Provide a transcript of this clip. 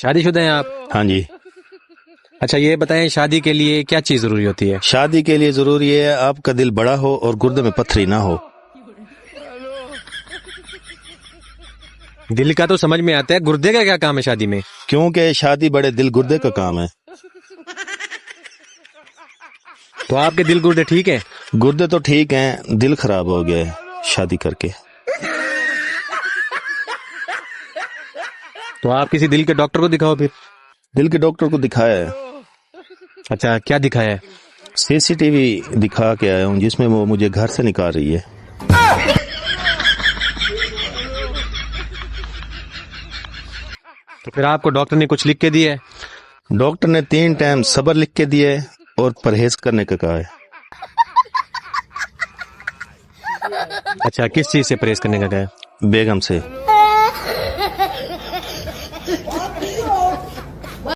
शादीशुदा हैं आप? हाँ जी। अच्छा ये बताएं, शादी के लिए क्या चीज जरूरी होती है? शादी के लिए जरूरी है आपका दिल बड़ा हो और गुर्दे में पत्थरी ना हो। दिल का तो समझ में आता है, गुर्दे का क्या काम है शादी में? क्योंकि शादी बड़े दिल गुर्दे का काम है। तो आपके दिल गुर्दे ठीक है? गुर्दे तो ठीक हैं, दिल खराब हो गया है शादी करके। तो आप किसी दिल के डॉक्टर को दिखाओ फिर। दिल के डॉक्टर को दिखाया है। अच्छा क्या दिखाया है? सीसीटीवी दिखा के आया हूँ जिसमें वो मुझे घर से निकाल रही है। तो फिर आपको डॉक्टर ने कुछ लिख के दिया है? डॉक्टर ने 3 टाइम सब्र लिख के दिया है और परहेज करने का कहा है। अच्छा किस चीज से परहेज करने का कहा है? बेगम से।